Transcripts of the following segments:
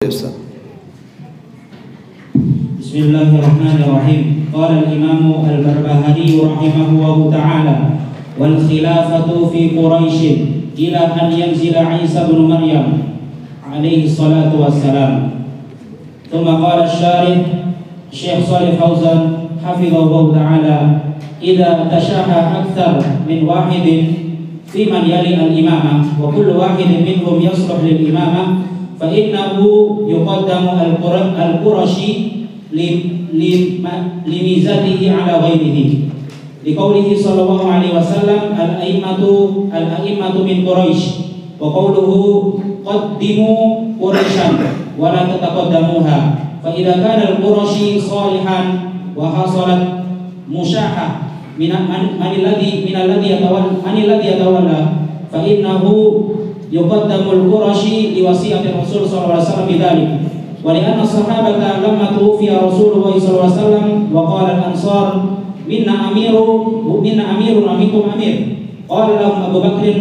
Ustaz. Bismillahirrahmanirrahim. Qala al-Imam al-Barbahari rahimahullahu ta'ala, wal khilafatu fi Quraisy ila an yanzila Isa bin Maryam alaihi salatu wassalam. Thumma qala asy-syarih Syekh Shalih Fauzan hafizahullahu ta'ala, idza tashaha akthar min wahidin fi man yali al-imamah wa kullu wahidin minhum yasluh lil imamah fa innahu yuqaddamu al-Qurashi limizatihi ala ghairihi liqaulihi sallallahu alaihi wasallam al-a'immatu min Quraisy wa qawluhu qaddimu Quraisyan wa la tataqaddamuha fa idza kana al-Qurashi salihan wa hasalat musyahah min alladhi yatawalla fa innahu yuqaddamu al-Qurashi liwasiyati Rasul sallallahu alaihi wasallam bidzalik. ولأن الصحابة لما توفي رسول الله صلى الله عليه وسلم وقال الأنصار منا أمير ومنكم أمير قال لهم أبو بكر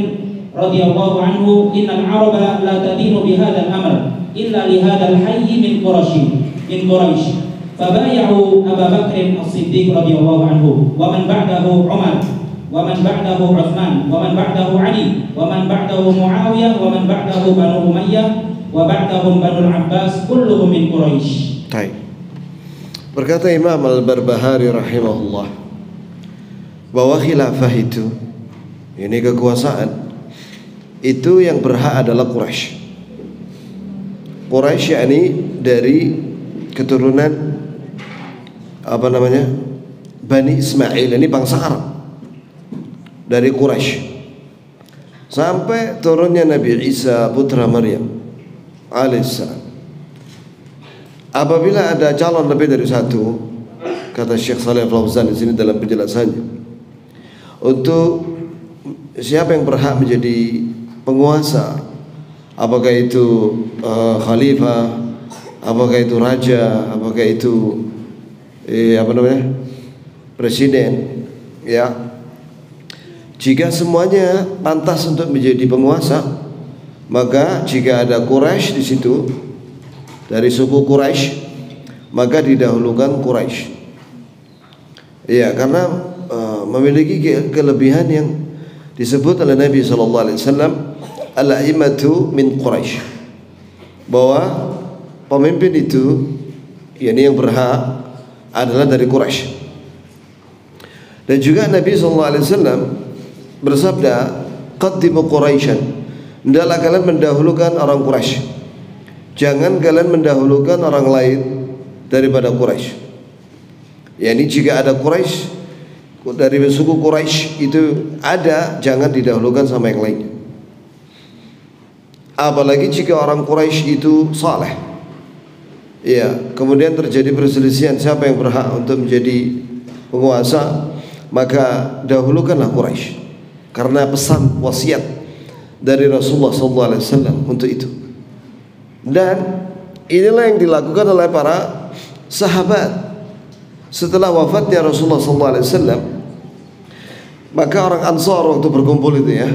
رضي الله عنه إن العرب لا تدين بهذا الأمر إلا لهذا الحي من قريش فبايعوا أبا بكر الصديق رضي الله عنه ومن بعده عمر ومن بعده عثمان ومن بعده علي ومن بعده معاوية ومن بعده بنو أمية wa ba'dahum Banul Abbas kulluhum min Quraisy. Baik. Berkata Imam Al-Barbahari rahimahullah bahwa khilafah itu, ini kekuasaan, itu yang berhak adalah Quraisy. Quraisy yakni dari keturunan Bani Ismail, ini bangsa Arab dari Quraisy sampai turunnya Nabi Isa putra Maryam alaihissalam. Apabila ada calon lebih dari satu, kata Syekh Shalih Fauzan di sini dalam penjelasannya, untuk siapa yang berhak menjadi penguasa, apakah itu khalifah, apakah itu raja, apakah itu presiden, ya, jika semuanya pantas untuk menjadi penguasa, maka jika ada Quraisy di situ dari suku Quraisy, maka didahulukan Quraisy. Ya, karena memiliki kelebihan yang disebut oleh Nabi sallallahu alaihi wasallam al-a'immatu min Quraisy, bahwa pemimpin itu yakni yang berhak adalah dari Quraisy. Dan juga Nabi sallallahu alaihi wasallam bersabda, qaddimu Quraisyan, hendaklah kalian mendahulukan orang Quraisy, jangan kalian mendahulukan orang lain daripada Quraisy. Yani jika ada Quraisy dari suku Quraisy itu ada, jangan didahulukan sama yang lainnya. Apalagi jika orang Quraisy itu saleh, ya, kemudian terjadi perselisihan siapa yang berhak untuk menjadi penguasa, maka dahulukanlah Quraisy karena pesan wasiat dari Rasulullah SAW untuk itu. Dan inilah yang dilakukan oleh para sahabat setelah wafatnya Rasulullah SAW. Maka orang Ansar waktu berkumpul itu, ya,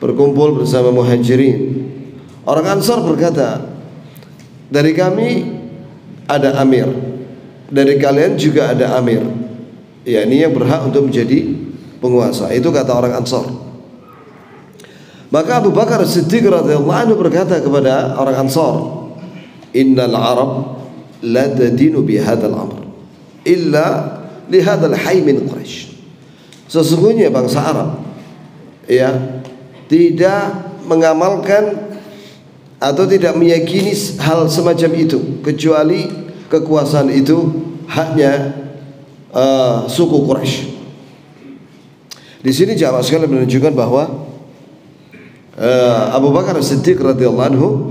berkumpul bersama Muhajirin, orang Ansar berkata, dari kami ada amir, dari kalian juga ada amir, ya, ini yang berhak untuk menjadi penguasa. Itu kata orang Ansar. Maka Abu Bakar Siddiq radhiyallahu anhu berkata kepada orang Ansar, innal Arab la tadinu bi hadzal amr illa li hadzal hayy min Quraisy. Sesungguhnya bangsa Arab, ya, tidak mengamalkan atau tidak meyakini hal semacam itu kecuali kekuasaan itu haknya suku Quraisy. Di sini jamaah sekalian menunjukkan bahwa Abu Bakar As-Siddiq radhiyallahu anhu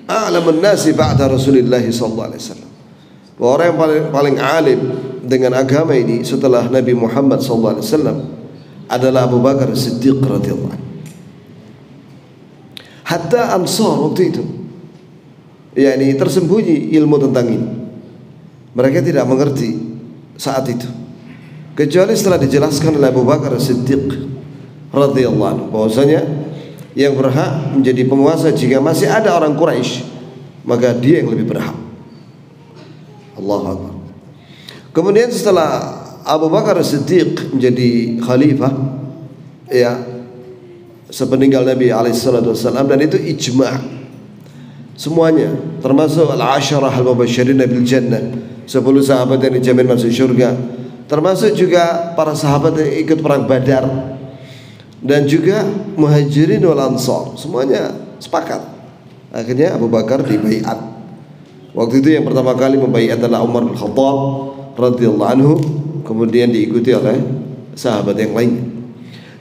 a'lamun nasi ba'da Rasulullah sallallahu alaihi wasallam. Orang yang paling alim dengan agama ini setelah Nabi Muhammad sallallahu alaihi wasallam adalah Abu Bakar As-Siddiq radhiyallahu anhu. Hatta Ansar waktu itu, yakni tersembunyi ilmu tentang ini. Mereka tidak mengerti saat itu, kecuali setelah dijelaskan oleh Abu Bakar As-Siddiq radhiyallahu anhu bahwasanya yang berhak menjadi penguasa jika masih ada orang Quraisy, maka dia yang lebih berhak. Allahu Akbar. Kemudian setelah Abu Bakar Siddiq menjadi khalifah, ya, sepeninggal Nabi SAW, dan itu ijma' semuanya, termasuk al-asharah al-mubasysyirin bil jannah, 10 sahabat yang dijamin masuk surga, termasuk juga para sahabat yang ikut perang Badar, dan juga muhajirin wal ansar, semuanya sepakat. Akhirnya Abu Bakar dibaiat. Waktu itu yang pertama kali membaiat adalah Umar bin Khattab radhiyallahu anhu, kemudian diikuti oleh sahabat yang lain.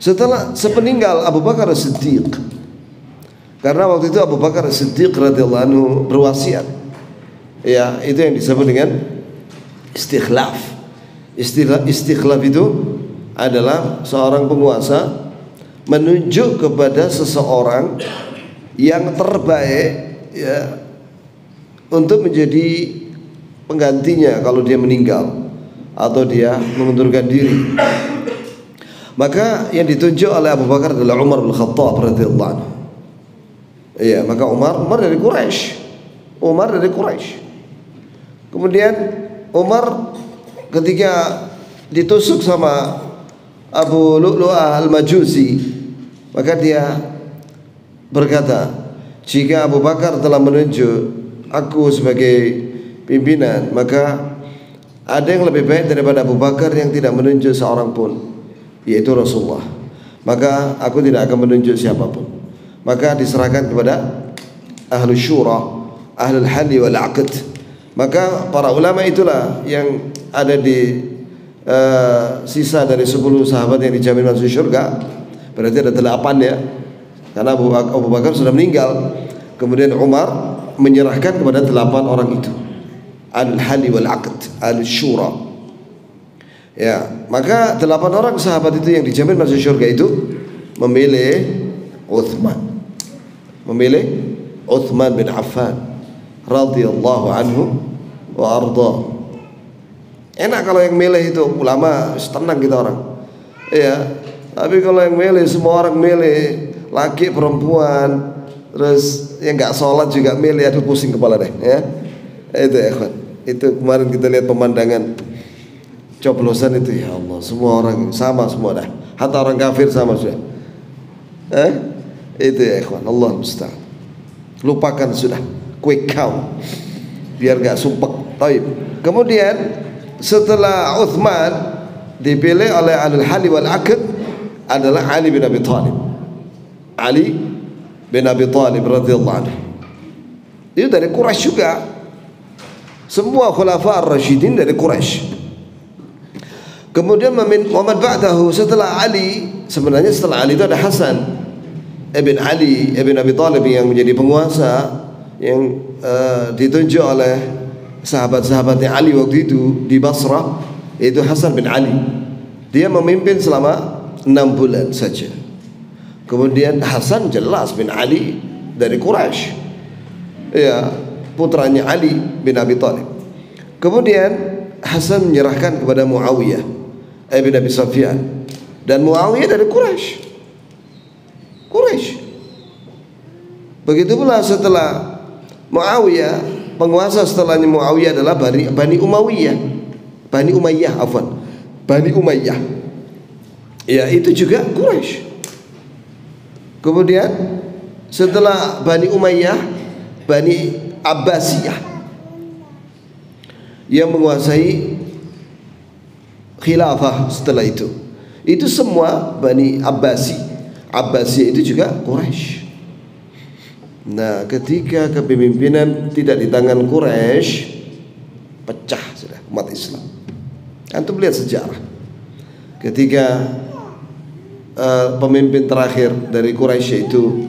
Setelah sepeninggal Abu Bakar Siddiq, karena waktu itu Abu Bakar Siddiq radhiyallahu anhu berwasiat, ya, itu yang disebut dengan istikhlaf. Istikhlaf itu adalah seorang penguasa menunjuk kepada seseorang yang terbaik, ya, untuk menjadi penggantinya kalau dia meninggal atau dia mengundurkan diri. Maka yang ditunjuk oleh Abu Bakar adalah Umar bin Khattab radhiyallahu anhu. Iya, maka Umar dari Quraisy. Umar dari Quraisy. Kemudian Umar ketika ditusuk sama Abu Lu'lu'ah al-Majusi, maka dia berkata, jika Abu Bakar telah menunjuk aku sebagai pimpinan, maka ada yang lebih baik daripada Abu Bakar yang tidak menunjuk seorang pun, yaitu Rasulullah. Maka aku tidak akan menunjuk siapapun. Maka diserahkan kepada ahlu syura, ahlul halli wal aqd. Maka para ulama itulah yang ada di sisa dari 10 sahabat yang dijamin masuk surga. Berarti ada 8 ya, karena Abu Bakar sudah meninggal. Kemudian Umar menyerahkan kepada 8 orang itu, al-hali wal aqd, al-syura. Ya, maka 8 orang sahabat itu yang dijamin masuk surga itu memilih Uthman bin Affan radhiyallahu anhu wa arda. Enak kalau yang milih itu ulama, tenang kita orang. Ya, tapi kalau yang milih, semua orang milih, laki perempuan, terus yang nggak sholat juga milih, aduh pusing kepala deh, ya. Itu ya kawan. Itu kemarin kita lihat pemandangan coblosan itu, ya Allah, semua orang sama semua dah, hatta orang kafir sama sudah. Itu ya kawan, Allah musta'an. Lupakan sudah, quick count, biar nggak sumpek. Taib. Kemudian setelah Uthman dipilih oleh Ahlul Halli wal Aqd adalah Ali bin Abi Thalib. Ali bin Abi Thalib radhiyallahu anhu. Itu dari Quraisy juga. Semua khulafa ar-rasyidin dari Quraisy. Kemudian Muhammad ba'dahu, setelah Ali, sebenarnya setelah Ali itu ada Hasan ibn Ali ibn Abi Thalib yang menjadi penguasa, yang ditunjuk oleh sahabat-sahabatnya Ali waktu itu di Basrah, yaitu Hasan bin Ali. Dia memimpin selama 6 bulan saja. Kemudian Hasan jelas bin Ali dari Quraisy, ya, putranya Ali bin Abi Thalib. Kemudian Hasan menyerahkan kepada Muawiyah bin Abi Sufyan, dan Muawiyah dari Quraisy. Begitu pula setelah Muawiyah, penguasa setelahnya Muawiyah adalah Bani Umayyah. Ya, itu juga Quraisy. Kemudian setelah Bani Umayyah, Bani Abbasiyah yang menguasai khilafah setelah itu. Itu semua Bani Abbasiyah itu juga Quraisy. Nah, ketika kepemimpinan tidak di tangan Quraisy, pecah sudah umat Islam. Antum lihat sejarah. Ketika pemimpin terakhir dari Quraisy itu,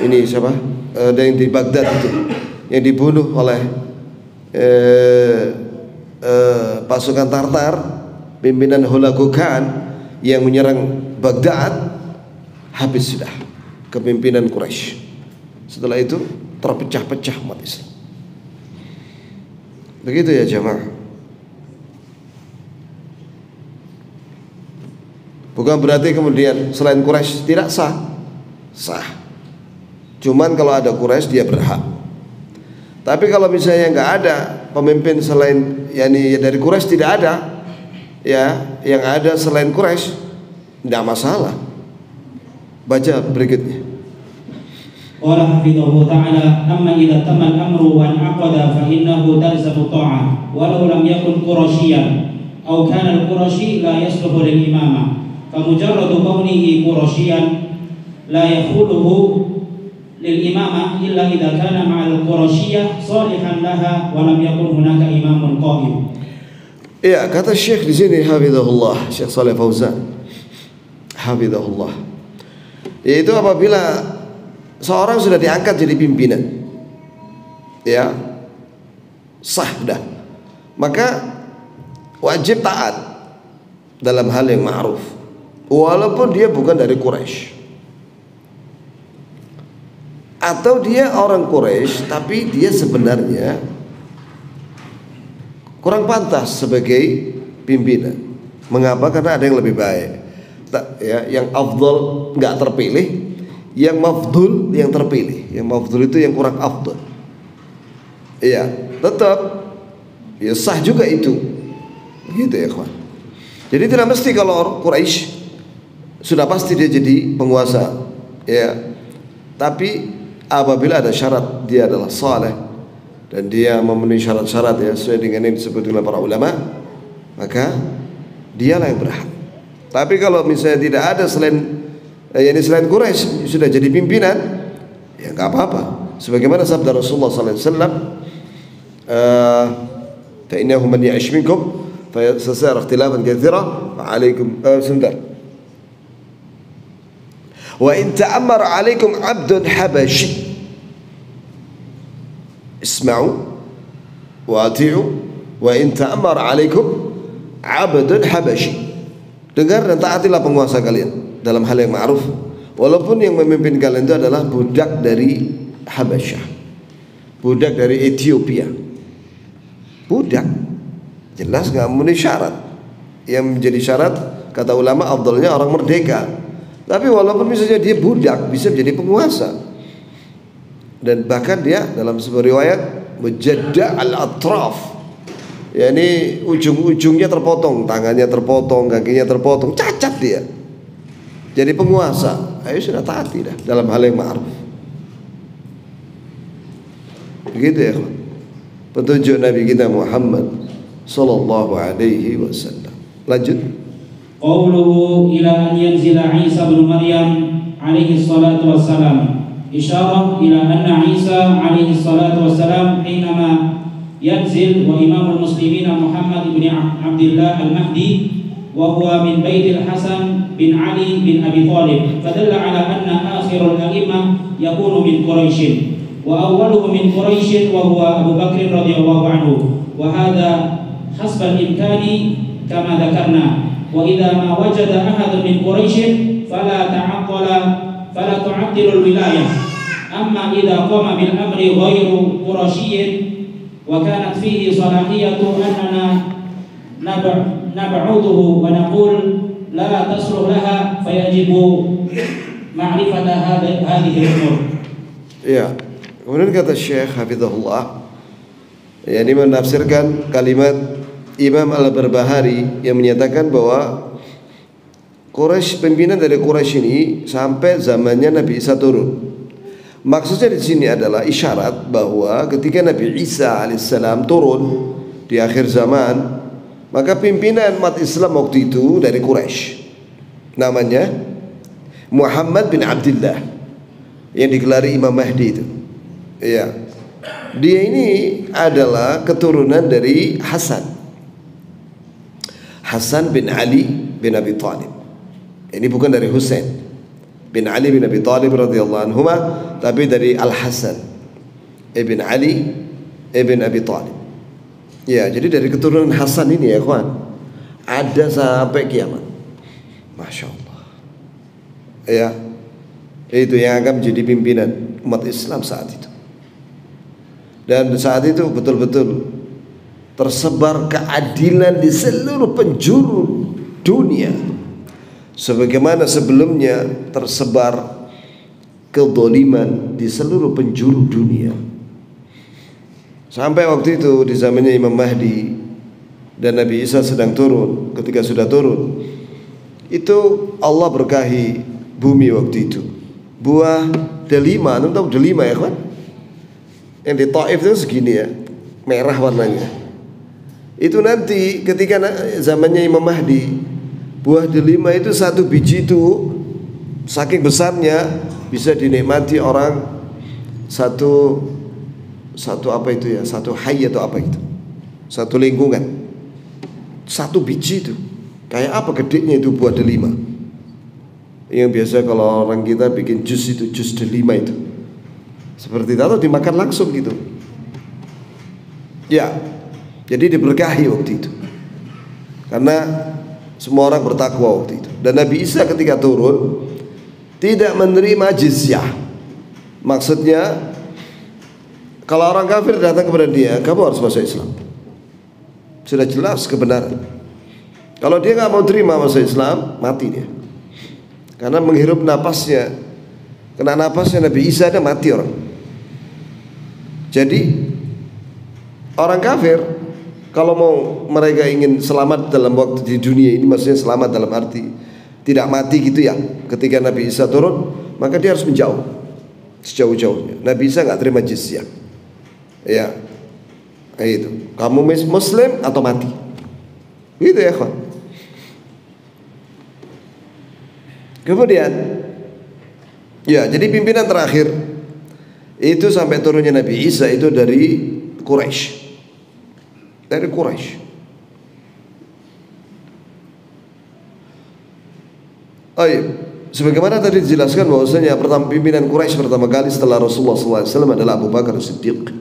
ini siapa? Yang di Baghdad itu, yang dibunuh oleh pasukan Tartar, pimpinan Hulagu Khan yang menyerang Baghdad, habis sudah kepimpinan Quraisy. Setelah itu terpecah-pecah umat Islam. Begitu ya jamaah. Bukan berarti kemudian selain Quraisy tidak sah. sah. Cuman kalau ada Quraisy dia berhak. Tapi kalau misalnya nggak ada pemimpin selain yakni dari Quraisy, tidak ada ya yang ada selain Quraisy, tidak masalah. Baca berikutnya. Qala hafidhahu ta'ala amma idza tamma al-amru wa aqada fa innahu talzamu ta'ah walau lam yakun qurasyiyan aw kana al-qurasyi la yasluhu lil imamah fa mujarradu kaunihi qurasyiyan la yakhuluhu lil imamah illa idza kana ma'al qurasyiyah salihan laha wa lam yakun hunaka imamun qa'im. Ya, kata Syekh di sini hafizahullah, Syekh Shalih Fauzan hafizahullah, yaitu apabila seorang sudah diangkat jadi pimpinan, ya sah dah, maka wajib taat dalam hal yang ma'ruf walaupun dia bukan dari Quraisy, atau dia orang Quraisy tapi dia sebenarnya kurang pantas sebagai pimpinan. Mengapa? Karena ada yang lebih baik, ya, yang afdal nggak terpilih, yang mafdul yang terpilih. Yang mafdul itu yang kurang afdal. Iya, tetap ya sah juga itu. Gitu ya, kawan. Jadi tidak mesti kalau orang Quraisy sudah pasti dia jadi penguasa, ya. Tapi apabila ada syarat dia adalah saleh dan dia memenuhi syarat-syarat ya sesuai dengan yang disebut oleh para ulama, maka dialah yang berhak. Tapi kalau misalnya tidak ada selain selain Quraisy sudah jadi pimpinan, ya nggak apa-apa. Sebagaimana sabda Rasulullah sallallahu alaihi wasallam, fa innahu man ya'ish minkum fa sayara ikhtilafan katsira fa 'alaikum sebentar. Wa in ta'ammara 'alaikum 'abdun habashi isma'u wa ati'u wa in ta'ammara 'alaikum 'abdun habashi. Dengar dan taatilah penguasa kalian dalam hal yang ma'ruf walaupun yang memimpin kalian itu adalah budak dari Habasyah, budak dari Ethiopia. Budak jelas nggak memenuhi syarat. Yang menjadi syarat kata ulama afdalnya orang merdeka. Tapi walaupun misalnya dia budak bisa menjadi penguasa. Dan bahkan dia dalam sebuah riwayat mujadda al-atraf, yakni ujung-ujungnya terpotong, tangannya terpotong, kakinya terpotong, cacat dia. Jadi penguasa, ayo sudah taati dah dalam hal yang ma'ruf. Begitu ya, petunjuk Nabi kita Muhammad sallallahu alaihi wasallam. Lanjut. Qauluhu ila an yanzila Isa bin Maryam alaihi salatu wassalam isyarah ila anna Isa alaihi salatu wassalam hinama yanzil wa imamul muslimin Muhammad ibn Abdullah al-Mahdi وهو من بيت الحسن بن علي بن أبي طالب فدل على أن آخر الأئمة يكون من قريش وأوله من قريش وهو أبو بكر رضي الله عنه وهذا حسب الإمكان كما ذكرنا وإذا ما وجد أحد من قريش فلا تعطل الولاية أما إذا قام بالأمر غير قرشي وكانت فيه صلاحية أننا نبعوده ونقول لا تصلح لها فيجب معرفة هذه الأمور. Ya, kemudian kata Syekh hafizahullah, yakni menafsirkan kalimat Imam Al-Barbahari yang menyatakan bahwa Quraisy, pimpinan dari Quraisy ini sampai zamannya Nabi Isa turun. Maksudnya di sini adalah isyarat bahwa ketika Nabi Isa alaihissalam turun di akhir zaman, maka pimpinan umat Islam waktu itu dari Quraisy, namanya Muhammad bin Abdullah yang digelari Imam Mahdi itu. Iya. Dia ini adalah keturunan dari Hasan bin Ali bin Abi Thalib. Ini bukan dari Husain bin Ali bin Abi Thalib radhiyallahu anhuma, tapi dari Al-Hasan ibn Ali ibn Abi Thalib. Ya, jadi dari keturunan Hasan ini ya kawan, ada sampai kiamat. Masya Allah. Ya, itu yang akan menjadi pimpinan umat Islam saat itu. Dan saat itu betul-betul tersebar keadilan di seluruh penjuru dunia. Sebagaimana sebelumnya tersebar kezaliman di seluruh penjuru dunia. Sampai waktu itu di zamannya Imam Mahdi dan Nabi Isa sedang turun. Ketika sudah turun, itu Allah berkahi bumi waktu itu. Buah delima, anda tahu delima ya kan? Yang di Taif itu segini ya, merah warnanya. Itu nanti ketika zamannya Imam Mahdi, buah delima itu satu biji itu saking besarnya bisa dinikmati orang satu apa itu ya, satu hayy atau apa itu, satu lingkungan, satu biji itu kayak apa gedenya itu buah delima. Yang biasa kalau orang kita bikin jus itu, jus delima itu seperti itu, atau dimakan langsung gitu ya. Jadi diberkahi waktu itu karena semua orang bertakwa waktu itu. Dan Nabi Isa ketika turun tidak menerima jizyah. Maksudnya kalau orang kafir datang kepada dia, kamu harus masuk Islam. Sudah jelas kebenaran. Kalau dia nggak mau terima masuk Islam, mati dia. Karena menghirup napasnya, kena napasnya Nabi Isa, ada mati orang. Jadi orang kafir kalau mau mereka ingin selamat dalam waktu di dunia ini, maksudnya selamat dalam arti tidak mati gitu ya, ketika Nabi Isa turun, maka dia harus menjauh sejauh-jauhnya. Nabi Isa nggak terima jizyah. Ya, itu. Kamu Muslim atau mati. Gitu ya, kawan. Kemudian, ya, jadi pimpinan terakhir itu sampai turunnya Nabi Isa itu dari Quraisy. Dari Quraisy. Oh iya, sebagaimana tadi dijelaskan bahwasanya pertama pimpinan Quraisy pertama kali setelah Rasulullah SAW adalah Abu Bakar Siddiq.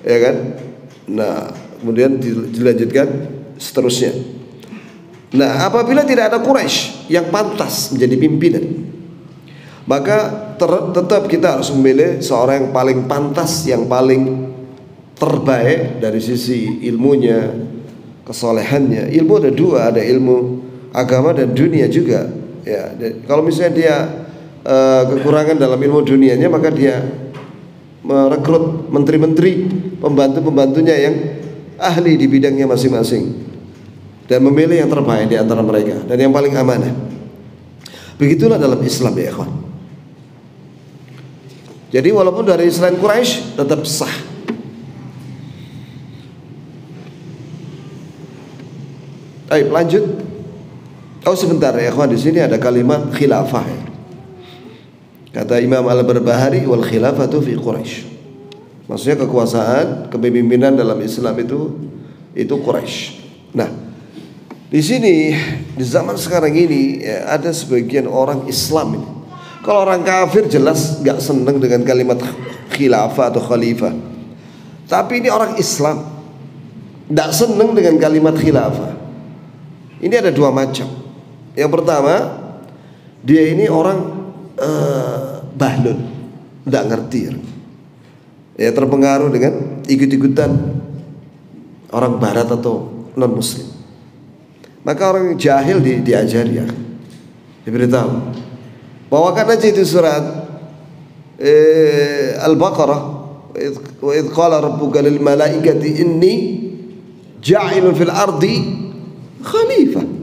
Ya kan? Nah, kemudian dilanjutkan seterusnya. Nah, apabila tidak ada Quraisy yang pantas menjadi pimpinan, maka tetap kita harus memilih seorang yang paling pantas, yang paling terbaik dari sisi ilmunya, kesolehannya. Ilmu ada dua, ada ilmu agama dan dunia juga. Ya, kalau misalnya dia kekurangan dalam ilmu dunianya, maka dia merekrut menteri-menteri, pembantu-pembantunya yang ahli di bidangnya masing-masing dan memilih yang terbaik di antara mereka dan yang paling amanah. Begitulah dalam Islam ya ikhwan. Jadi walaupun dari selain Quraisy tetap sah. Baik, lanjut. Oh sebentar ya ikhwan, di sini ada kalimat khilafah ya. Kata Imam Al-Barbahari, wal khilafatu fi Quraisy. Maksudnya kekuasaan, kepemimpinan dalam Islam itu Quraisy. Nah, di sini di zaman sekarang ini ya, ada sebagian orang Islam ini. Kalau orang kafir jelas nggak senang dengan kalimat khilafah atau khalifah. Tapi ini orang Islam nggak senang dengan kalimat khilafah. Ini ada dua macam. Yang pertama, dia ini orang bahlul, tidak ngerti ya, terpengaruh dengan ikut-ikutan orang barat atau non muslim. Maka orang jahil diajari ya, diberitahu, bawakan aja itu surat Al-Baqarah, wa idh qala rabbuka lil malaikati inni ja'ilun fil ardi khalifah.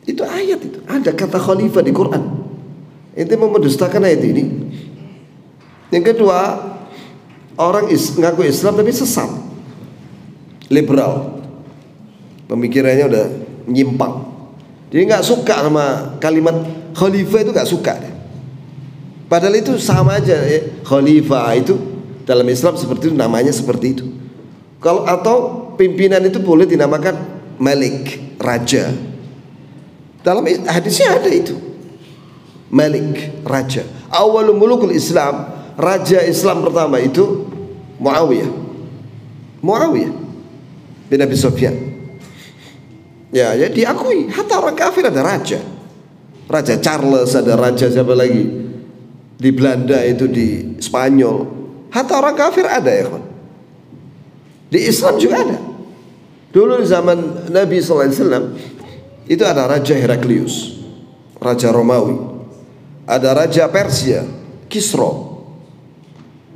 Itu ayat itu, ada kata khalifah di Quran. Itu mendustakan ayat ini. Yang kedua, orang ngaku Islam tapi sesat, liberal, pemikirannya udah menyimpang. Jadi nggak suka sama kalimat khalifah, itu nggak suka. Padahal itu sama aja ya. Khalifah itu dalam Islam seperti itu, namanya seperti itu. Kalau atau pimpinan itu boleh dinamakan malik, raja. Dalam hadisnya ada itu, malik, raja. Awalul mulukul Islam, raja Islam pertama itu Muawiyah bin Abi Sufyan. Ya diakui, hatta orang kafir ada raja. Raja Charles, ada raja siapa lagi di Belanda itu, di Spanyol. Hatta orang kafir ada ya kan. Di Islam juga ada. Dulu di zaman Nabi SAW itu ada Raja Heraklius, Raja Romawi. Ada raja Persia, Kisro.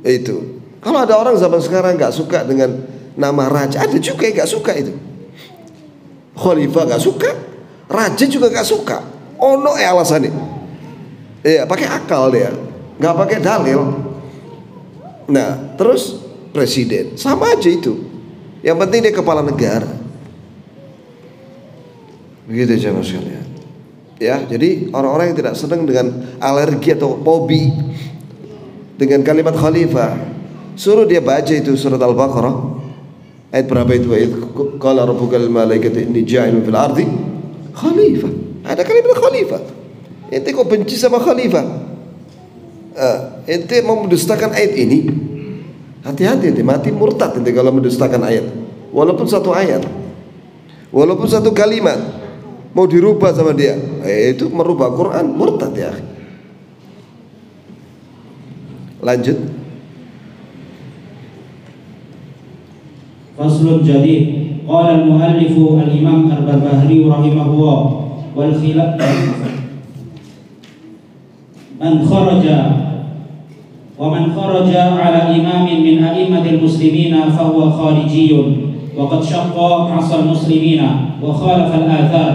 Itu. Kalau ada orang zaman sekarang nggak suka dengan nama raja, ada juga yang nggak suka itu. Khalifah nggak suka, raja juga nggak suka. Ono alasannya. Iya, pakai akal dia, nggak pakai dalil. Nah, terus presiden sama aja itu. Yang penting dia kepala negara. Begitu jemaah sekalian. Ya, jadi orang-orang yang tidak senang dengan alergi atau fobi dengan kalimat khalifah, suruh dia baca itu surat Al-Baqarah ayat berapa itu? Ayat qala rabbukal malaikatu inni ja'ilun fil ardi khalifah. Ada kalimat khalifah. Ente kok benci sama khalifah? Ente mau mendustakan ayat ini? Hati-hati, ente mati murtad ente kalau mendustakan ayat. Walaupun satu ayat, walaupun satu kalimat mau dirubah sama dia, itu merubah Quran, murtad ya. Lanjut. Faslun jadid. Qala al-muallif al-Imam Al-Barbahari rahimahullah wal khilaf man kharaja ala imamin min a'immatil muslimina fahuwa kharijiyyun wa qad shaqqa 'asal muslimina wa khalafa al-athar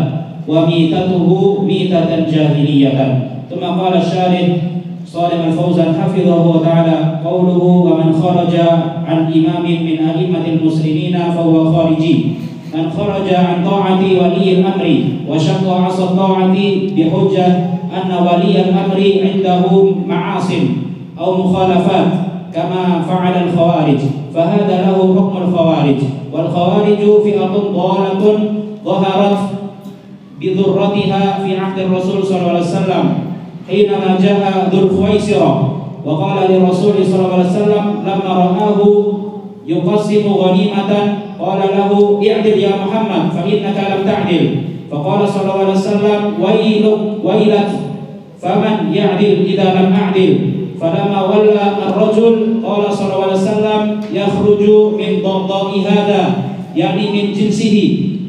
wa mitatuhu mitatan jahiliyatan. Thumma qala asy-syarih Shalih Al-Fauzan hafidhahu ta'ala qawluhu wa man kharaja an imamin min a'immatil muslimina fahuwa khariji man kharaja an ta'ati waliyil amri wa syaqqa 'asal ta'ati bihujjah anna waliyal amri 'indahu ma'asim aw mukhalafat kama fa'ala al-khawarij fahadha lahu hukm al-khawarij wal khawarij fi'atun dhalatun dhaharat bidurratiha fi 'ahdi Rasul sallallahu alaihi wasallam حينما جاء ذو الخويصرة وقال للرسول صلى الله عليه وسلم لما رآه يقسم غنيمة قال له اعدل يا محمد فإنك لم تعدل فقال صلى الله عليه وسلم ويلك فمن يعدل إذا لم أعدل فلما ولى الرجل قال صلى الله عليه وسلم يخرج من ضوضاء هذا يعني من جنسه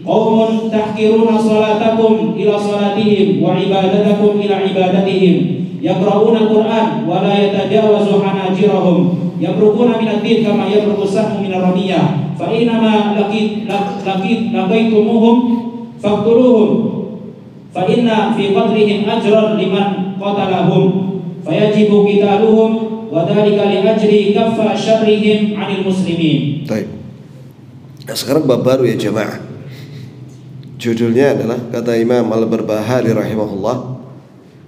قوم تحقرون صلاتكم إلى صلاتهم وعبادتكم إلى عبادتهم يقرؤون القرآن ولا يتجاوز حناجرهم يبرقون من الدين كما يبرق السهم من الرمية فإنما لقيتموهم فاقتلوهم فإن في قتلهم أجرا لمن قتلهم فيجب قتالهم وذلك لأجل كف شرهم عن المسلمين. Baik. Nah, sekarang bab baru ya jemaah. Judulnya adalah kata Imam Al-Barbahari rahimahullah,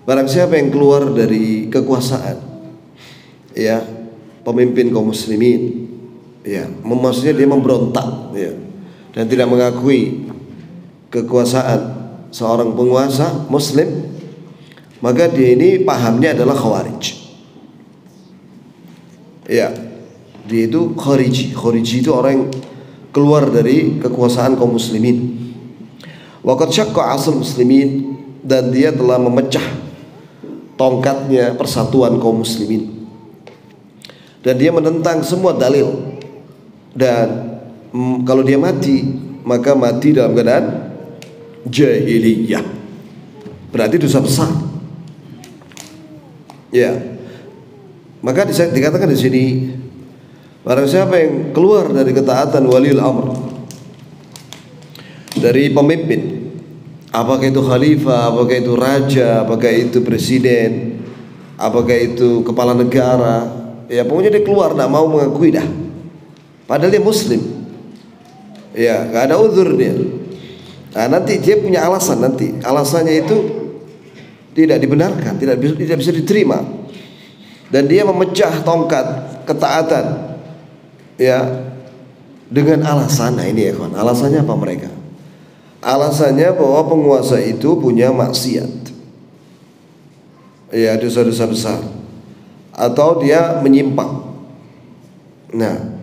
barang siapa yang keluar dari kekuasaan, ya, pemimpin kaum muslimin, ya, maksudnya dia memberontak, ya, dan tidak mengakui kekuasaan seorang penguasa muslim, maka dia ini pahamnya adalah khawarij. Ya, dia itu khariji. Khariji itu orang yang keluar dari kekuasaan kaum muslimin. Waqad syaqqa 'asal muslimin, dan dia telah memecah tongkatnya persatuan kaum muslimin. Dan dia menentang semua dalil. Dan kalau dia mati, maka mati dalam keadaan jahiliyah. Berarti dosa besar. Ya. Maka dikatakan di sini, barang siapa yang keluar dari ketaatan waliul amr, dari pemimpin, apakah itu khalifah, apakah itu raja, apakah itu presiden, apakah itu kepala negara, ya pokoknya dia keluar, tidak mau mengakui dah, padahal dia muslim, ya gak ada uzur dia. Nah, nanti dia punya alasan, nanti alasannya itu tidak dibenarkan, tidak bisa diterima, dan dia memecah tongkat ketaatan, ya, dengan alasan. Nah ini ya kawan, alasannya apa mereka? Alasannya bahwa penguasa itu punya maksiat, ya, dosa-dosa besar, atau dia menyimpang. Nah,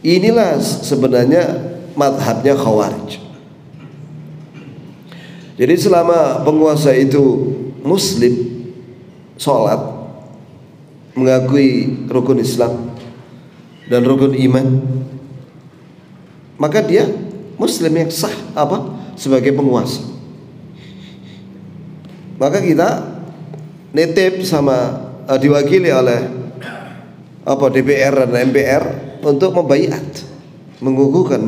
inilah sebenarnya madhabnya khawarij. Jadi selama penguasa itu muslim, sholat, mengakui rukun Islam dan rukun iman, maka dia muslim yang sah sebagai penguasa. Maka kita nitip sama diwakili oleh DPR dan MPR untuk membaiat, mengukuhkan,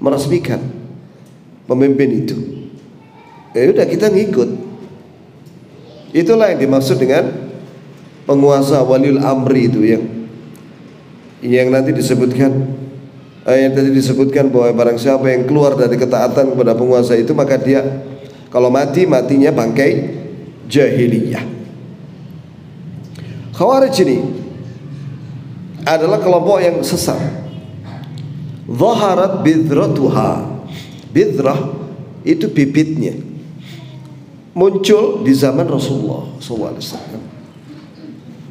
meresmikan pemimpin itu. Ya udah, kita ngikut. Itulah yang dimaksud dengan penguasa waliul amri itu, yang nanti disebutkan, yang tadi disebutkan bahwa barang siapa yang keluar dari ketaatan kepada penguasa itu, maka dia kalau matinya bangkai jahiliyah. Khawarij ini adalah kelompok yang sesat. Zaharat bidratuha. Bidrah itu bibitnya, muncul di zaman Rasulullah SAW.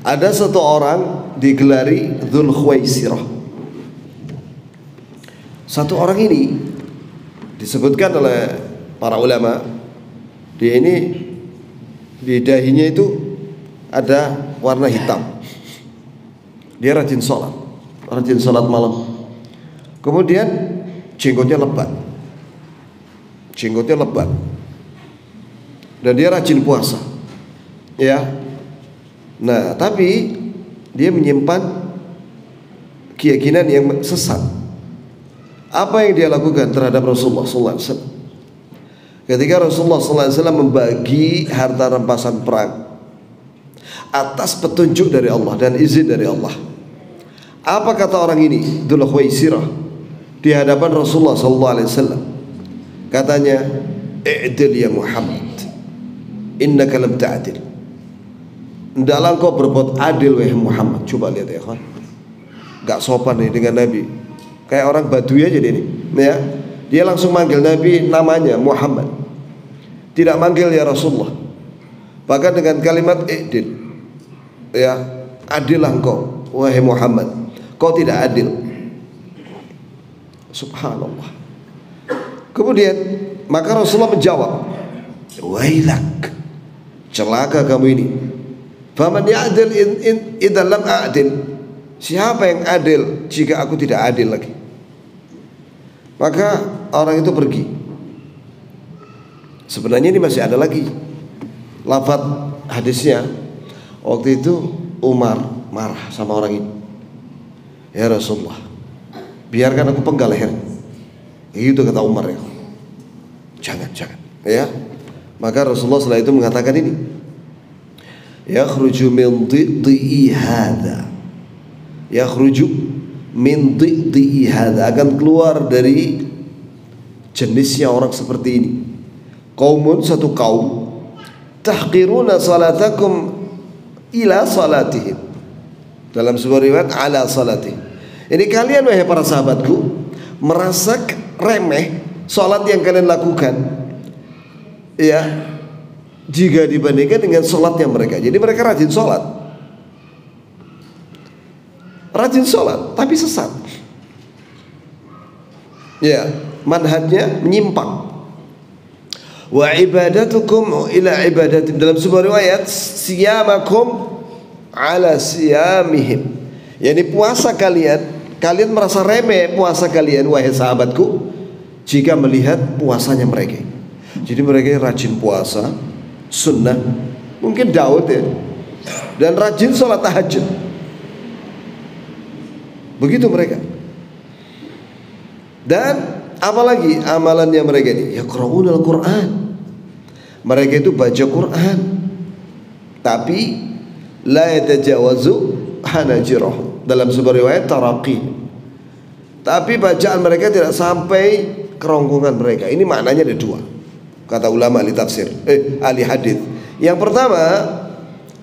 Ada satu orang digelari Dzul Khuwaisirah. Satu orang ini disebutkan oleh para ulama, dia ini di dahinya itu ada warna hitam. Dia rajin sholat malam. Kemudian jenggotnya lebat. Dan dia rajin puasa. Ya. Nah, tapi dia menyimpan keyakinan yang sesat. Apa yang dia lakukan terhadap Rasulullah SAW? Ketika Rasulullah SAW membagi harta rampasan perang atas petunjuk dari Allah dan izin dari Allah, apa kata orang ini, Dzul Khuwaisirah, di hadapan Rasulullah SAW? Katanya, "I'dil ya Muhammad, innaka lam ta'dil." Hendaklah engkau berbuat adil wahai Muhammad. Coba lihat ya kawan, gak sopan nih dengan Nabi. Kayak orang Badui aja dia ini, ya. Dia langsung manggil Nabi namanya Muhammad, tidak manggil ya Rasulullah. Bahkan dengan kalimat i'dil, ya, adillah engkau wahai Muhammad, kau tidak adil. Subhanallah. Kemudian maka Rasulullah menjawab, wailak, celaka kamu ini. Faman ya'dil idza lam a'dil. Siapa yang adil jika aku tidak adil lagi? Maka orang itu pergi. Sebenarnya ini masih ada lagi lafaz hadisnya. Waktu itu Umar marah sama orang ini. Ya Rasulullah, biarkan aku penggal lehernya. Itu kata Umar, ya. Jangan. Ya. Maka Rasulullah setelah itu mengatakan ini, yakhruju min dhidhi hadza. Yakhruju min dhidhi hadza, akan keluar dari jenisnya orang seperti ini. Qaumun, satu kaum, tahqiruna salatakum ila salatihim. Dalam sebuah riwayat ala salatihim. Ini kalian wahai para sahabatku merasa remeh salat yang kalian lakukan, ya, jika dibandingkan dengan salatnya mereka. Jadi mereka rajin salat, tapi sesat. Ya, manhajnya menyimpang. Wa ibadatukum ila ibadatim. Dalam sebuah riwayat, siyamakum ala siyamihim. Yani puasa kalian merasa remeh puasa kalian wahai sahabatku jika melihat puasanya mereka. Jadi mereka rajin puasa sunnah, mungkin Daud ya, dan rajin sholat tahajud. Begitu mereka. Dan apalagi amalannya mereka ini, yaqra'unal Qur'an. Mereka itu baca Quran, tapi la yatajawazu hanajirah. Dalam sebuah riwayat taraqi. Tapi bacaan mereka tidak sampai kerongkongan mereka. Ini maknanya ada dua, kata ulama ahli tafsir, ahli hadis. Yang pertama,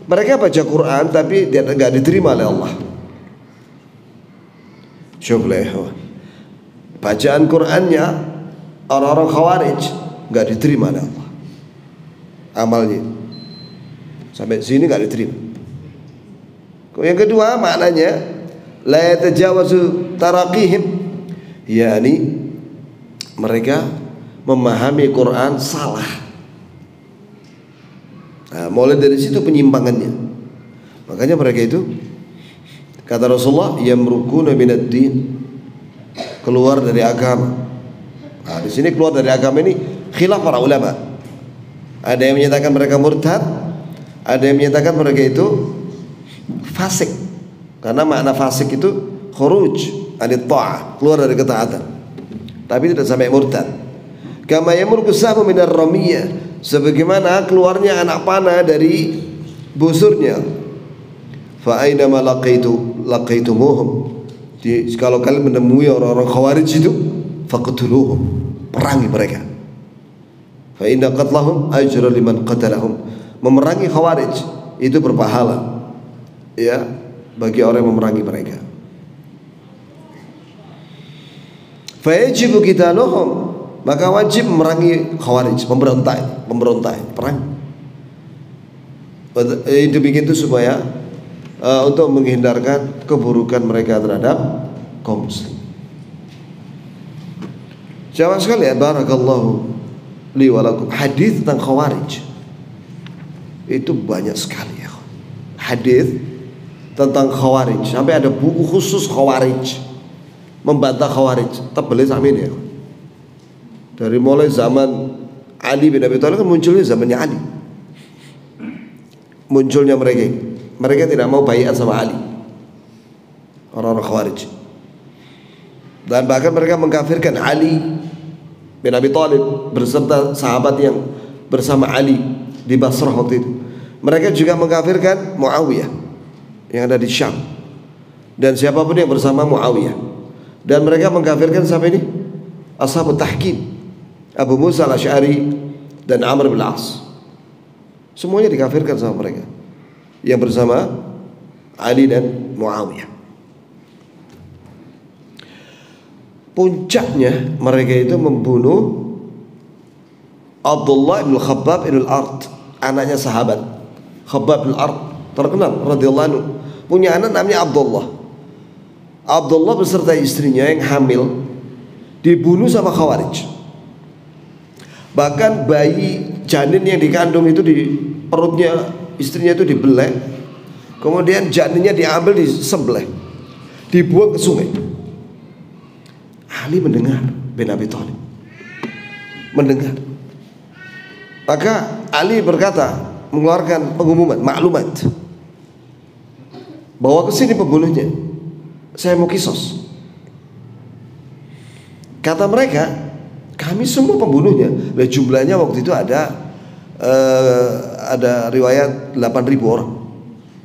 mereka baca Quran tapi dia enggak diterima oleh Allah. Syukur. Bacaan Qurannya orang-orang Khawarij enggak diterima oleh Allah. Amalnya sampai sini enggak diterima. Yang kedua maknanya la yatajawazu taraqihim, yakni mereka memahami Quran salah. Nah, mulai dari situ penyimpangannya. Makanya mereka itu, kata Rasulullah, yamrukuna minad din, keluar dari agama. Nah, di sini keluar dari agama ini khilaf para ulama. Ada yang menyatakan mereka murtad, Ada yang menyatakan mereka itu fasik, karena makna fasik itu khuruj anit ta'ah, keluar dari ketaatan, tapi tidak sampai murtad. Kama yamurku sahmu minar ramiyah, sebagaimana keluarnya anak panah dari busurnya. Fa aina ma laqaitumuhum, kalau kalian menemui orang-orang khawarij itu, faqtuluhum, perangi mereka. Fa inna qatlahum ajra liman qatalahum, memerangi khawarij itu berpahala ya bagi orang yang memerangi mereka. Fa yajibu qitaluhum, maka wajib memerangi khawarij, memberontak, perang. Demikian itu supaya untuk menghindarkan keburukan mereka terhadap kaum muslim. Jamaah sekalian, barakallahu li wa lakum. Hadis tentang khawarij itu banyak sekali ya. Hadis tentang khawarij, sampai ada buku khusus khawarij, membantah khawarij, tebelnya sama ini ya. Dari mulai zaman Ali bin Abi Thalib kan munculnya zamannya Ali, munculnya mereka tidak mau baiat sama Ali, orang-orang khawarij, dan bahkan mereka mengkafirkan Ali bin Abi Thalib berserta sahabat yang bersama Ali di Basrah waktu itu. Mereka juga mengkafirkan Muawiyah yang ada di Syam dan siapapun yang bersama Muawiyah, dan mereka mengkafirkan siapa ini? Ashabut Tahkim, Abu Musa al-Asy'ari dan Amr bin As. Semuanya dikafirkan sama mereka yang bersama Ali dan Muawiyah. Puncaknya mereka itu membunuh Abdullah bin Khabbab bin al-Ard, anaknya sahabat Khabbab bin al-Ard terkenal radhiyallahu anhu, punya anak namanya Abdullah. Abdullah beserta istrinya yang hamil dibunuh sama khawarij. Bahkan bayi janin yang dikandung itu di perutnya istrinya itu dibelah, kemudian janinnya diambil, disembelih, dibuang ke sungai. Ali mendengar, bin Abi Thalib mendengar, maka Ali berkata, mengeluarkan pengumuman, maklumat, bawa ke sini pembunuhnya, saya mau kisos. Kata mereka, kami semua pembunuhnya. Dan jumlahnya waktu itu ada riwayat 8.000 orang,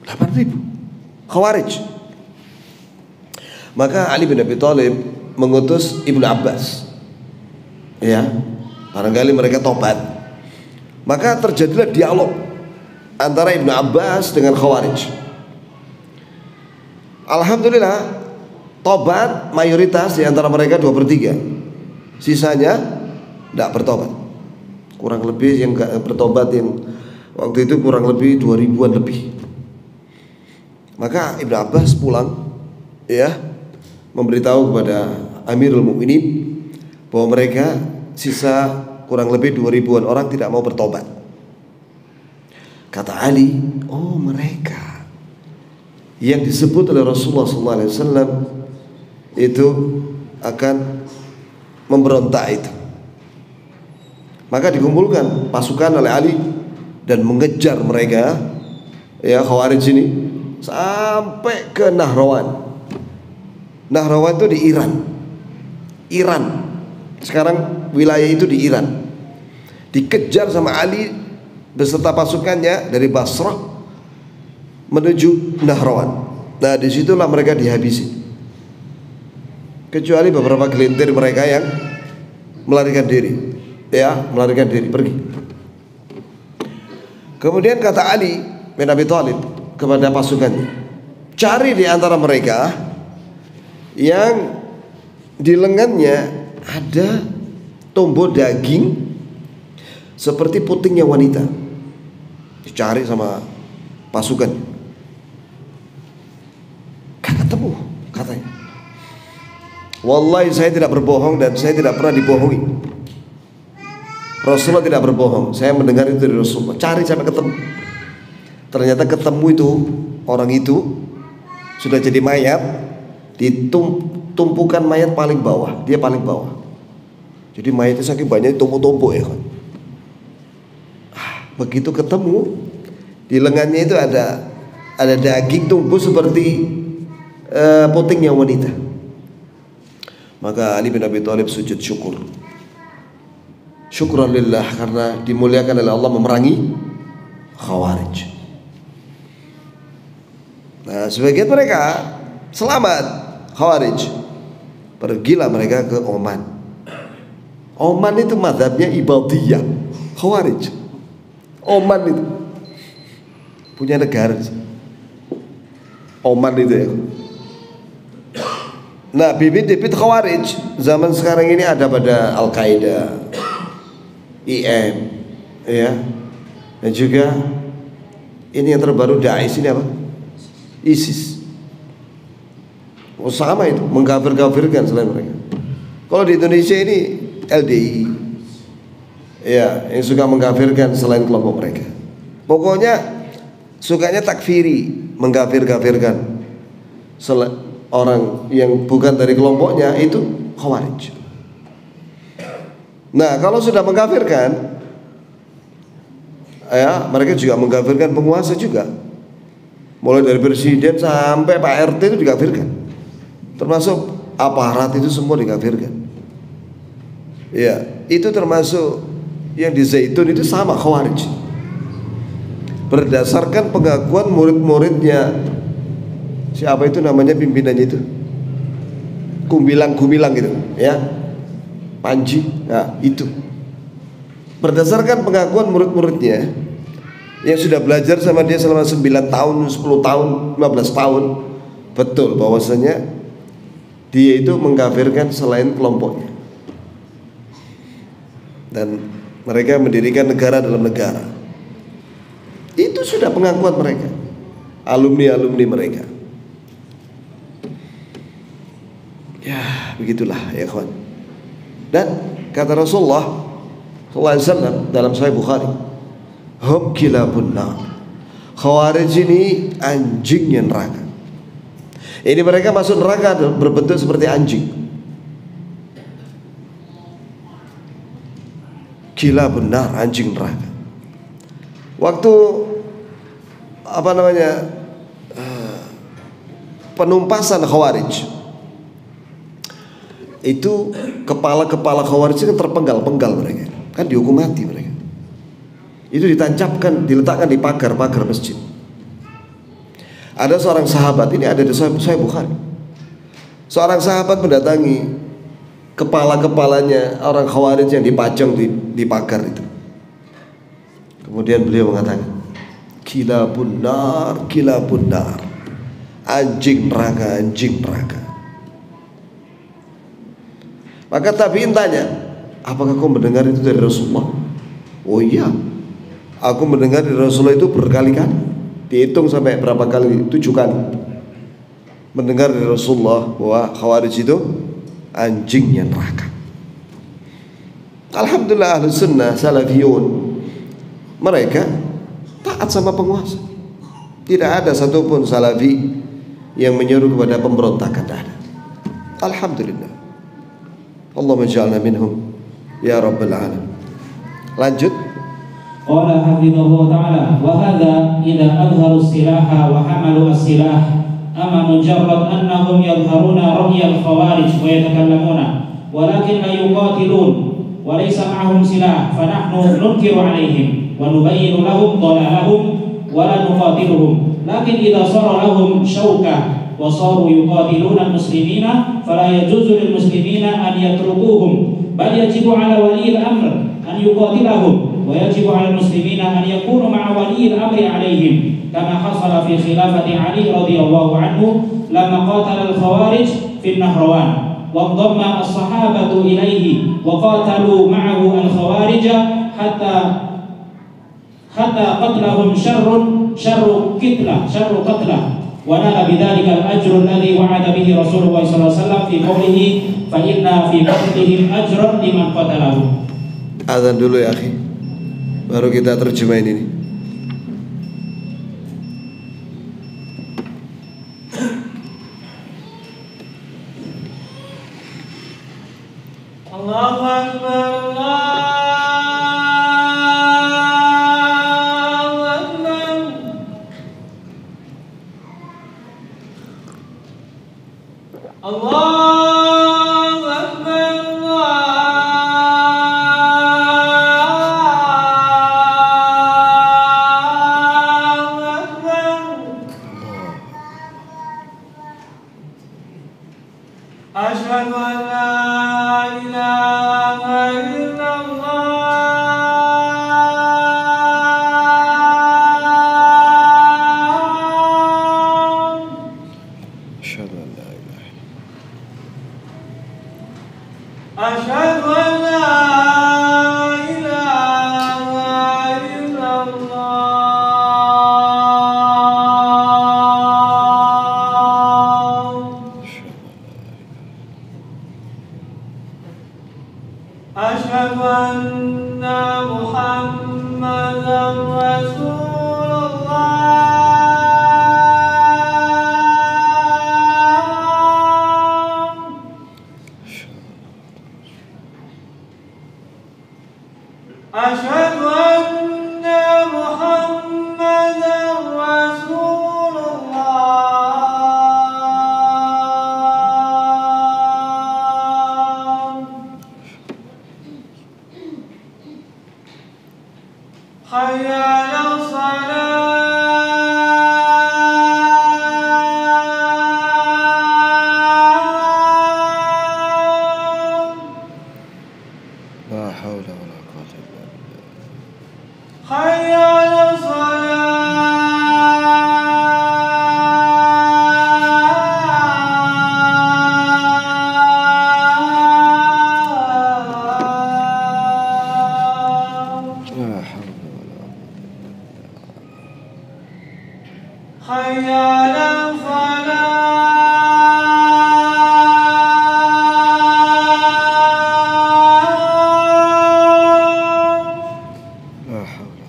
8.000 khawarij. Maka Ali bin Abi Thalib mengutus Ibnu Abbas, ya, barangkali mereka tobat. Maka terjadilah dialog antara Ibnu Abbas dengan khawarij. Alhamdulillah, tobat mayoritas di antara mereka 2/3, sisanya tidak bertobat. Kurang lebih yang gak bertobat yang waktu itu kurang lebih 2000-an lebih. Maka Ibnu Abbas pulang, ya, memberitahu kepada Amirul Mukminin bahwa mereka sisa kurang lebih 2000-an orang tidak mau bertobat. Kata Ali, oh mereka yang disebut oleh Rasulullah SAW itu akan memberontak itu. Maka dikumpulkan pasukan oleh Ali dan mengejar mereka, ya, khawarij ini sampai ke Nahrawan. Nahrawan itu di Iran. Sekarang wilayah itu di Iran. Dikejar sama Ali beserta pasukannya dari Basrah menuju Nahrawan. Nah, disitulah mereka dihabisi, kecuali beberapa gelintir mereka yang melarikan diri, ya, melarikan diri pergi. Kemudian kata Ali bin Abi Thalib kepada pasukannya, cari di antara mereka yang di lengannya ada tombol daging seperti putingnya wanita. Dicari sama pasukan, gak ketemu katanya. Wallahi saya tidak berbohong dan saya tidak pernah dibohongi. Rasulullah tidak berbohong, saya mendengar itu dari Rasulullah. Cari sampai ketemu. Ternyata ketemu itu, orang itu sudah jadi mayat, ditumpukan mayat paling bawah, dia paling bawah. Jadi mayatnya saking banyak tumpuk-tumpuk, ya kan. Begitu ketemu, Di lengannya itu ada daging tumbuh seperti putingnya wanita. Maka Ali bin Abi Thalib sujud syukur. Syukran lillah, karena dimuliakan oleh Allah memerangi Khawarij. Nah, sebagian mereka selamat Khawarij. Pergilah mereka ke Oman. Oman itu mazhabnya Ibadiyah, Khawarij. Oman itu punya negara. Oman itu ya. Nah, bibit-bibit Khawarij zaman sekarang ini ada pada Al-Qaeda, IM, ya, dan juga ini yang terbaru Daesh ini apa? ISIS. Oh, sama itu, mengkafir-kafirkan selain mereka. Kalau di Indonesia ini LDI, ya, yang suka mengkafirkan selain kelompok mereka. Pokoknya sukanya takfiri, mengkafir-kafirkan orang yang bukan dari kelompoknya, itu Khawarij. Nah, kalau sudah mengkafirkan, ya, mereka juga mengkafirkan penguasa juga. Mulai dari presiden sampai Pak RT itu dikafirkan. Termasuk aparat itu semua dikafirkan. Ya, itu termasuk yang di Zaitun itu sama Khawarij. Berdasarkan pengakuan murid-muridnya. Siapa itu namanya pimpinannya itu? Gumilang gitu, ya. Panji, nah itu. Berdasarkan pengakuan murid-muridnya yang sudah belajar sama dia selama 9 tahun, 10 tahun, 15 tahun, betul bahwasanya dia itu mengkafirkan selain kelompoknya. Dan mereka mendirikan negara dalam negara. Itu sudah pengakuan mereka, alumni-alumni mereka. Ya, begitulah ya kawan. Dan kata Rasulullah SAW dalam Sahih Bukhari, hum kilabun nar. Khawarij ini anjingnya neraka. Ini mereka masuk neraka berbentuk seperti anjing. Kilabun nar, anjing neraka. Waktu penumpasan Khawarij itu, kepala-kepala Khawarij itu terpenggal-penggal mereka, kan dihukum mati mereka. Itu ditancapkan, diletakkan di pagar-pagar masjid. Ada seorang sahabat, ini ada di Sahih Bukhari. Seorang sahabat mendatangi kepala-kepalanya orang Khawarij yang dipajang di pagar itu. Kemudian beliau mengatakan, kilabun nar, kilabun nar, anjing neraka, anjing neraka. Maka tabi'in tanya, apakah kau mendengar itu dari Rasulullah? Oh iya, aku mendengar dari Rasulullah itu berkali-kali. Dihitung sampai berapa kali? 7 kali. Mendengar dari Rasulullah bahwa Khawarij itu anjingnya neraka. Alhamdulillah Ahlus Sunnah Salafiyun, mereka taat sama penguasa. Tidak ada satupun Salafi yang menyuruh kepada pemberontakan. Tidak ada. Alhamdulillah. Allahumma ja'alna minhum ya rabbal alamin. Lanjut. Qala hafidhahu ta'ala wa hadha idza adharu as-silaha wa hamalu as-silah ama mujarrad annahum yadhharuna ra'y al-khawarij wa yatakallamuna walakin la yuqatilun wa laysa ma'ahum silah fa nahnu nunkiru 'alayhim wa nubayyinu lahum dhalalahum wa la nuqatiluhum lakin idza sara lahum shawka وصاروا يقاتلون المسلمين فلا يجوز للمسلمين أن يتركوهم بل يجب على ولي الأمر أن يقاتلهم ويجب على المسلمين أن يكونوا مع ولي الأمر عليهم كما حصل في خلافة علي رضي الله عنه لما قاتل الخوارج في النهروان وانضم الصحابة إليه وقاتلوا معه الخوارج حتى قتلهم شر قتلة ونال بذلك الأجر الذي وعد به رسول الله صلى الله عليه وسلم في قوله فإن في قتلهم أجرا لمن قتله. Azan dulu ya akhi, baru kita terjemahin ini. Allahu Akbar, Allahu Akbar. Allahu Akbar, Allahu Akbar. Asyhadu an la ilaha illallah. Asyhadu an la ilaha Asyhadu an la ilaha illallah. Asyhadu anna Muhammadan Rasulullah. Asyhadu anna Muhammadan Rasulullah. Hayya 'alas salah. La haula wala quwwata illa billah. Hayya 'alas salah. La haula wala Hayya 'alas falah. la haula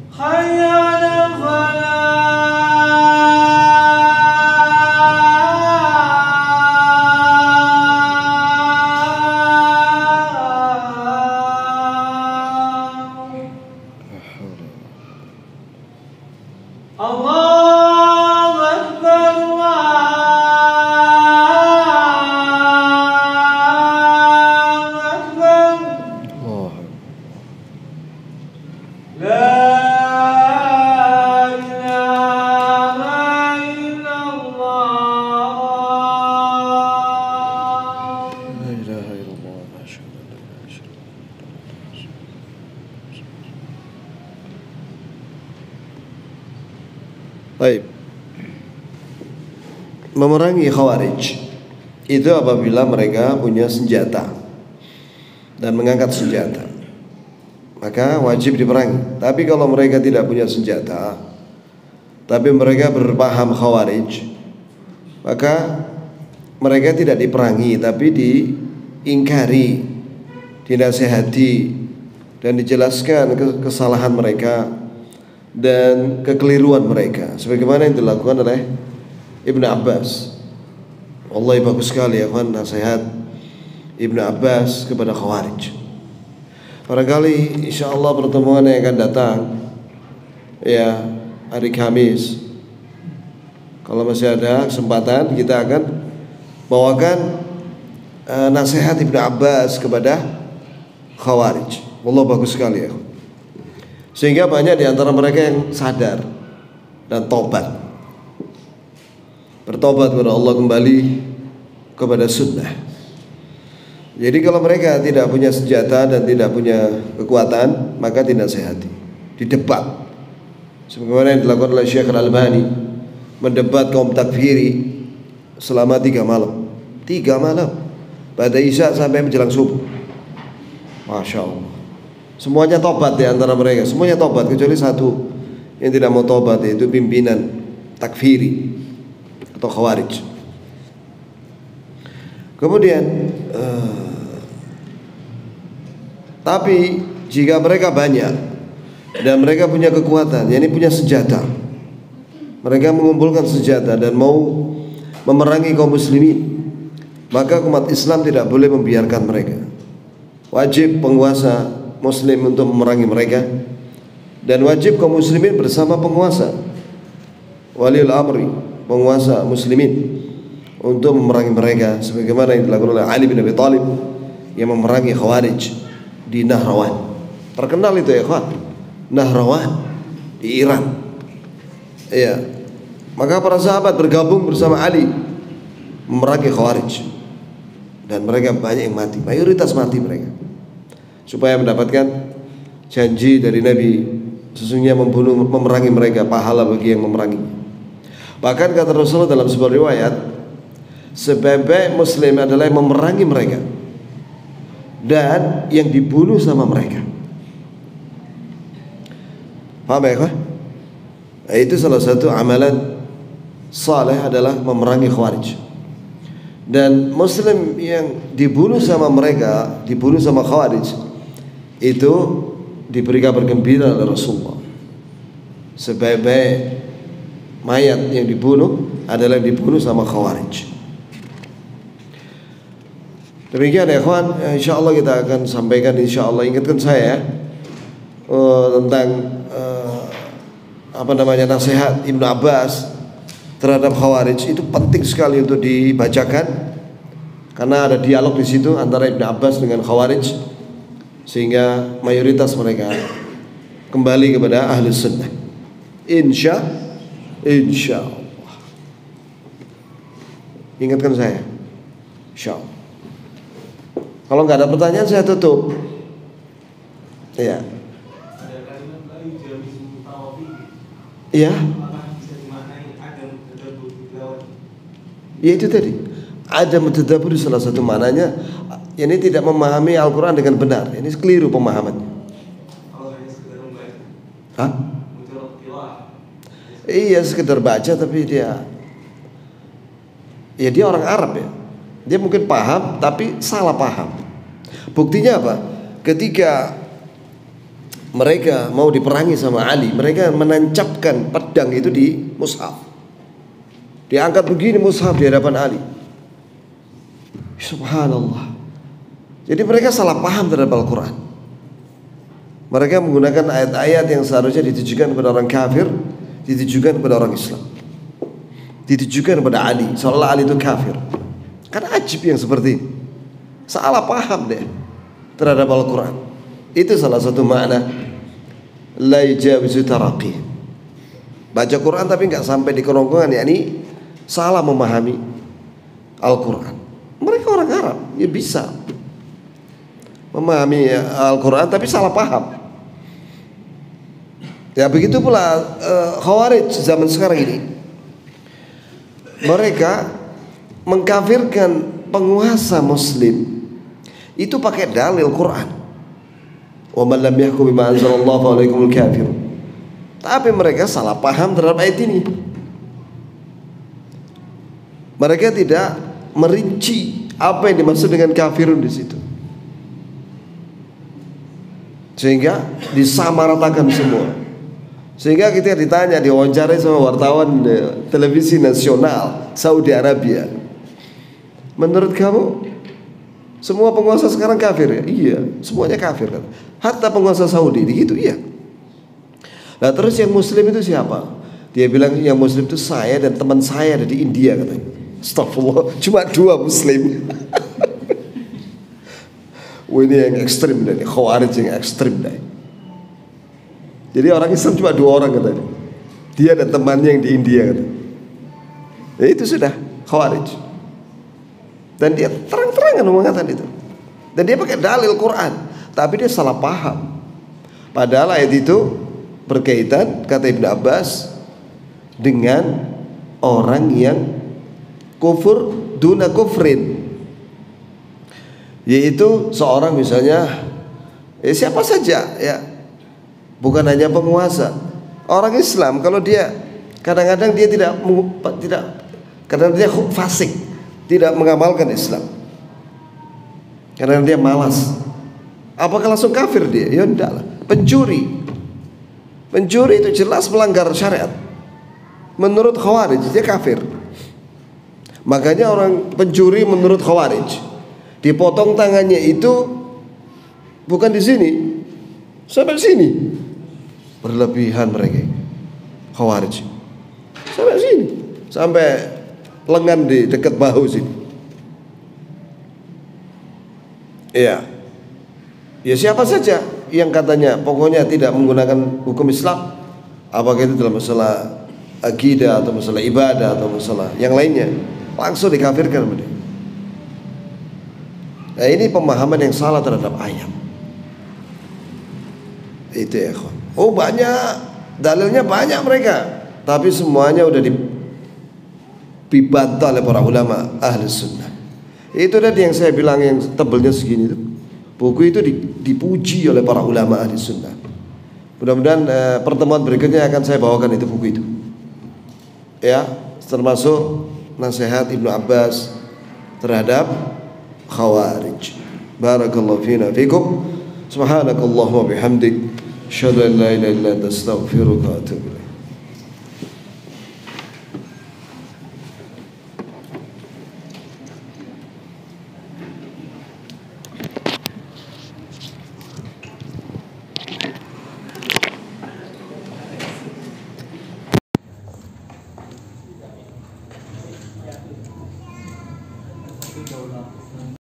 Hayya 'alas falah. Allahu Akbar, Allahu Akbar. Allah. La ilaha illallah. La ilaha illallah. Asyhadu an la ilaha illallah. Baik. Memerangi Khawarij itu apabila mereka punya senjata dan mengangkat senjata, maka wajib diperangi. Tapi kalau mereka tidak punya senjata, tapi mereka berpaham Khawarij, maka mereka tidak diperangi, tapi diingkari, dinasihati, dan dijelaskan kesalahan mereka dan kekeliruan mereka, sebagaimana yang dilakukan oleh Ibnu Abbas. Wallahi bagus sekali ya kawan, nasihat Ibnu Abbas kepada Khawarij. Barangkali insyaallah pertemuan yang akan datang, ya, hari Kamis, kalau masih ada kesempatan, kita akan bawakan nasihat Ibnu Abbas kepada Khawarij. Wallah bagus sekali ya, sehingga banyak di antara mereka yang sadar dan tobat, bertobat kepada Allah, kembali kepada sunnah. Jadi kalau mereka tidak punya senjata dan tidak punya kekuatan, maka dinasihati, didebat, sebagaimana yang dilakukan oleh Syekh Al-Albani, mendebat kaum takfiri selama 3 malam, 3 malam, pada Isya sampai menjelang subuh. Masya Allah. Semuanya tobat di antara mereka, semuanya tobat kecuali satu yang tidak mau tobat, yaitu pimpinan takfiri atau Khawarij. Kemudian tapi jika mereka banyak dan mereka punya kekuatan, yakni punya senjata, mereka mengumpulkan senjata dan mau memerangi kaum muslimin, maka umat Islam tidak boleh membiarkan mereka. Wajib penguasa Muslim untuk memerangi mereka, dan wajib kaum muslimin bersama penguasa, waliul amri, penguasa muslimin untuk memerangi mereka, sebagaimana yang dilakukan oleh Ali bin Abi Thalib yang memerangi Khawarij di Nahrawan. Terkenal itu ya kawan, Nahrawan di Iran. Iya. Maka para sahabat bergabung bersama Ali memerangi Khawarij, dan mereka banyak yang mati, mayoritas mati mereka, supaya mendapatkan janji dari Nabi, sesungguhnya memerangi mereka pahala bagi yang memerangi. Bahkan kata Rasulullah dalam sebuah riwayat, sebaik-baik muslim adalah yang memerangi mereka dan yang dibunuh sama mereka. Paham ya kah? Itu salah satu amalan saleh adalah memerangi Khawarij. Dan muslim yang dibunuh sama mereka, dibunuh sama Khawarij, itu diberi kabar gembira oleh Rasulullah. Sebaik-baik mayat yang dibunuh adalah yang dibunuh sama Khawarij. Demikian ya kawan, insyaallah kita akan sampaikan, insyaallah ingatkan saya tentang nasihat Ibnu Abbas terhadap Khawarij. Itu penting sekali untuk dibacakan, karena ada dialog di situ antara Ibnu Abbas dengan Khawarij, sehingga mayoritas mereka kembali kepada ahli sunnah. Insyaallah. Ingatkan saya, insyaallah. Kalau nggak ada pertanyaan saya tutup. Iya. Ada kalimat tadi jami'u tawafi. Iya. Apakah bisa dimaknai adam tadabbur tilawah? Ya itu tadi. Adam tadabbur salah satu maknanya, ini tidak memahami Al-Quran dengan benar. Ini keliru pemahamannya. Kalau hanya sekedar membaca. Hah? Mujarrad tilawah. Iya, sekedar baca, tapi dia orang Arab ya. Dia mungkin paham tapi salah paham. Buktinya apa? Ketika mereka mau diperangi sama Ali, mereka menancapkan pedang itu di mushaf. Diangkat begini mushaf di hadapan Ali. Subhanallah. Jadi mereka salah paham terhadap Al-Quran. Mereka menggunakan ayat-ayat yang seharusnya ditujukan kepada orang kafir, ditujukan kepada orang Islam, ditujukan kepada Ali, seolah Ali itu kafir. Kan ajib yang seperti ini. Salah paham deh terhadap Al-Quran. Itu salah satu makna la yajawizu taraqi. Baca Quran tapi nggak sampai di kerongkongan, yakni salah memahami Al-Quran. Mereka orang Arab, ya bisa memahami Al-Quran tapi salah paham. Ya begitu pula Khawarij zaman sekarang ini. Mereka mengkafirkan penguasa muslim itu pakai dalil Quran. Wa man lam yahkum bima anzalallahu fa ulaikumul kafirun. Tapi mereka salah paham terhadap ayat ini. Mereka tidak merinci apa yang dimaksud dengan kafirun di situ, sehingga disamaratakan semua. Sehingga kita ditanya, diwawancarai sama wartawan televisi nasional Saudi Arabia, menurut kamu semua penguasa sekarang kafir ya? Iya, semuanya kafir kan. Hatta penguasa Saudi begitu, iya. Nah terus yang muslim itu siapa? Dia bilang yang muslim itu saya dan teman saya ada di India katanya. Astagfirullah, cuma 2 muslim. Wah ini yang ekstrim dan Khawarij yang ekstrim deh. Jadi orang Islam cuma 2 orang katanya. Dia dan temannya yang di India katanya. Ya itu sudah Khawarij. Dan dia terang-terangan mengatakan itu. Dan dia pakai dalil Quran, tapi dia salah paham. Padahal ayat itu berkaitan, kata Ibnu Abbas, dengan orang yang kufur duna kufrin, yaitu seorang misalnya siapa saja ya, bukan hanya penguasa. Orang Islam kalau dia kadang-kadang dia tidak kadang dia fasik, tidak mengamalkan Islam, karena dia malas. Apakah langsung kafir dia? Ya enggak lah. Pencuri itu jelas melanggar syariat. Menurut Khawarij dia kafir. Makanya orang pencuri menurut Khawarij dipotong tangannya itu bukan di sini, sampai sini. Berlebihan mereka Khawarij. Sampai sini. sampai lengan di dekat bahu sini. Iya. Ya siapa saja yang katanya pokoknya tidak menggunakan hukum Islam, apakah itu dalam masalah akidah atau masalah ibadah atau masalah yang lainnya, langsung dikafirkan. Nah, ini pemahaman yang salah terhadap ayat. Itu ya, kawan. Oh banyak, dalilnya banyak mereka, tapi semuanya udah dibantah oleh para ulama ahli sunnah. Itu tadi yang saya bilang yang tebelnya segini itu. Buku itu dipuji oleh para ulama ahli sunnah. Mudah-mudahan pertemuan berikutnya akan saya bawakan itu buku itu. Ya, termasuk nasihat Ibnu Abbas terhadap Khawarij. Barakallahu fina fikum. Subhanakallahumma bihamdik, asyhadu an la ilaha illa anta, astaghfiruka wa atubu ilaik.